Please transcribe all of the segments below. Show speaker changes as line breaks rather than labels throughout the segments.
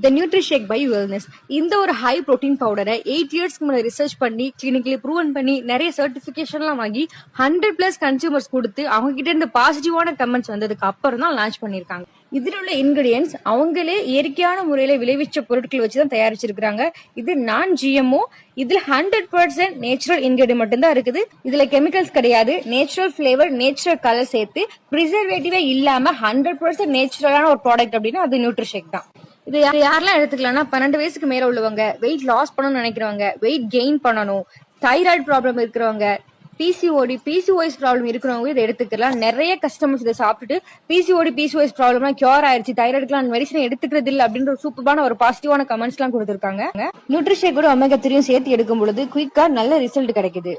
The Nutrishake by wellness. இந்த ஒரு high protein பவுடரை 8 இயர்ஸ்க்கு முன்னாடி ரிசர்ச் பண்ணி கிளினிக்கலி ப்ரூவன் பண்ணி நிறைய சர்டிபிகேஷன்லாம் வாங்கி 100+ கன்சியூமர்ஸ் கொடுத்து அவங்க கிட்ட இருந்து பாசிட்டிவான கமெண்ட்ஸ் வந்ததுக்கு அப்புறம் தான் லான்ச் பண்ணிருக்காங்க. இதுல உள்ள இன்கிரிடியன்ஸ் அவங்களே இயற்கையான முறையில விளைவிச்ச பொருட்கள் வச்சுதான் தயாரிச்சிருக்காங்க. இது நான் GMO. இதுல 100% நேச்சுரல் இன்கிரிடியன்ட் மட்டும்தான் இருக்குது. இதுல கெமிக்கல்ஸ் கிடையாது. நேச்சுரல் பிளேவர், நேச்சுரல் கலர் சேர்த்து பிரிசர்வேட்டிவே இல்லாம 100% நேச்சுரலான ஒரு ப்ராடக்ட் அப்படின்னா அது நியூட்ரிஷேக் தான். இது யாரெல்லாம் எடுத்துக்கலாம்னா 12 வயசுக்கு மேல உள்ளவங்க, வெயிட் லாஸ் பண்ணணும்னு நினைக்கிறவங்க, வெயிட் கெயின் பண்ணணும், தைராய்டு ப்ராப்ளம் இருக்கிறவங்க, PCOS ப்ராப்ளம் இருக்கிறவங்க இதை எடுத்துக்கலாம். நிறைய கஸ்டமர்ஸ் இதை சாப்பிட்டுட்டு PCOS ப்ராப்ளம்லாம் கியூர் ஆயிருச்சு, தைராய்டுக்குலாம் மெடிசன் எடுத்துக்கிறது இல்லை அப்படின்ற ஒரு சூப்பரான ஒரு பாசிட்டிவான கமெண்ட்ஸ் எல்லாம் கொடுத்திருக்காங்க. நியூட்ரிஷேக் கூட ஒமேகா 3 சேர்த்து எடுக்கும் பொழுது குயிக்கா நல்ல ரிசல்ட் கிடைக்குது.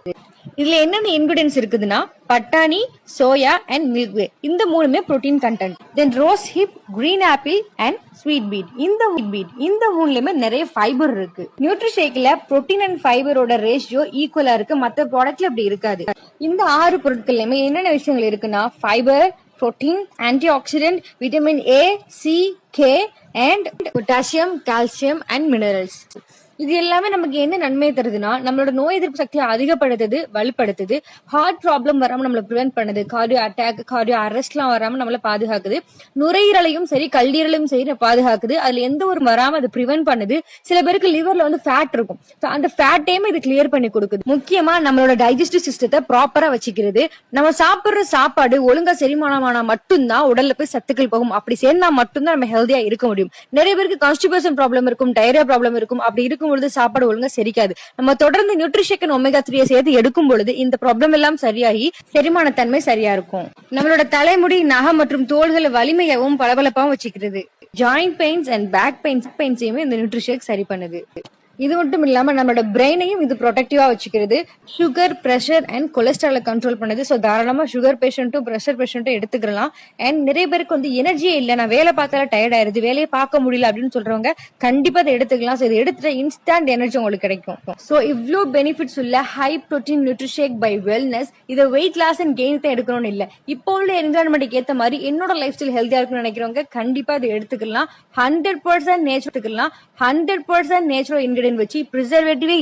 இதுல என்னென்ன இன்கிரிடியன்ஸ் இருக்குதுன்னா பட்டாணி, சோயா அண்ட் மில்க் வே. இந்த மூணுமே protein content. Then rose hip, green apple and sweet beet. இந்த மூணுலயுமே நிறைய ஃபைபர் இருக்கு. நியூட்ரிஷேக்ல புரோட்டீன் அண்ட் ஃபைபரோட ரேஷியோ ஈக்குவலா இருக்கு. மத்த ப்ராடக்ட்ல அப்படி இருக்காது. இந்த 6 பொருட்கள்லயுமே என்னென்ன விஷயங்கள் இருக்குன்னா fibre, protein, anti accident, vitamin A, C, K and potassium, calcium and minerals. இது எல்லாமே நமக்கு என்ன நன்மையை தருதுன்னா நம்மளோட நோய் எதிர்ப்பு சக்தியை அதிகப்படுத்துது, வலுப்படுத்துது, ஹார்ட் ப்ராப்ளம் வராம நம்மள பிரிவென்ட் பண்ணுது, கார்டியோ அட்டாக், கார்டியோ அரெஸ்ட் எல்லாம் வராம நம்மள பாதுகாக்குது, நுரையீரலையும் சரி கல்லீரலையும் சரி பாதுகாக்குது. அதுல எந்த ஒரு வராம அதை பிரிவென்ட் பண்ணுது. சில பேருக்கு லிவர்ல வந்து ஃபேட் இருக்கும், அந்த ஃபேட்டையும் இது கிளியர் பண்ணி கொடுக்குது. முக்கியமா நம்மளோட டைஜஸ்டிவ் சிஸ்டத்தை ப்ராப்பரா வச்சுக்கிறது. நம்ம சாப்பிடுற சாப்பாடு ஒழுங்கா செரிமானமானா மட்டும்தான் உடல்ல போய் சத்துக்கள் போகும். அப்படி சேர்ந்தா மட்டும்தான் நம்ம ஹெல்தியா இருக்க முடியும். நிறைய பேருக்கு கான்ஸ்டிபேஷன் ப்ராப்ளம் இருக்கும், டயரியா ப்ராப்ளம் இருக்கும். அப்படி இருக்கும் பொழுது சாப்பாடு ஒழுங்கா செரிக்காது. நம்ம தொடர்ந்து நியூட்ரிஷேக் அண்ட் ஒமேகா 3 சேர்த்து எடுக்கும் பொழுது இந்த ப்ராப்ளம் எல்லாம் சரியாகி செரிமான தன்மை சரியா இருக்கும். நம்மளோட தலைமுடி, நகம் மற்றும் தோள்களை வலிமையாகவும் பளபளப்பாகவும் வச்சுக்கிறது. ஜாயிண்ட் பெயின்ஸ் அண்ட் பேக் பெயின்ஸையுமே இந்த நியூட்ரிஷேக் சரி பண்ணுது. இது மட்டும் இல்லாம நம்மளோட பிரெயினையும் இது ப்ரொடெக்டிவா வச்சுக்கிறது. சுகர், பிரஷர் அண்ட் கொலஸ்ட்ராலை கண்ட்ரோல் பண்ணுது. ஸோ தாராளமா சுகர் பேஷண்ட்டும் பிரஷர் பேஷண்ட்டும் எடுத்துக்கலாம். அண்ட் நிறைய பேருக்கு வந்து எனர்ஜியே இல்லை, நான் வேலை பார்த்தால டயர்ட் ஆயிருது, வேலையை பார்க்க முடியல அப்படின்னு சொல்றவங்க கண்டிப்பா அதை எடுத்துக்கலாம். ஸோ இதை எடுத்துட்டு இன்ஸ்டன்ட் எனர்ஜி உங்களுக்கு கிடைக்கும். ஸோ இவ்வளோ பெனிஃபிட்ஸ் உள்ள high protein Nutrishake by Wellness இதை வெயிட் லாஸ் அண்ட் கெயின் தான் எடுக்கணும்னு இல்லை. இப்போ உள்ள என்விரான்மெண்ட்டுக்கு ஏற்ற மாதிரி என்னோட லைஃப் ஸ்டைல் ஹெல்த்தியா இருக்குன்னு நினைக்கிறவங்க கண்டிப்பா இதை எடுத்துக்கலாம். 100% நேச்சுரல் எடுத்துக்கலாம். 100% நேச்சுரல் இன்கிரிடியன்ட் வச்சு பிரிசர்வேட்டிவே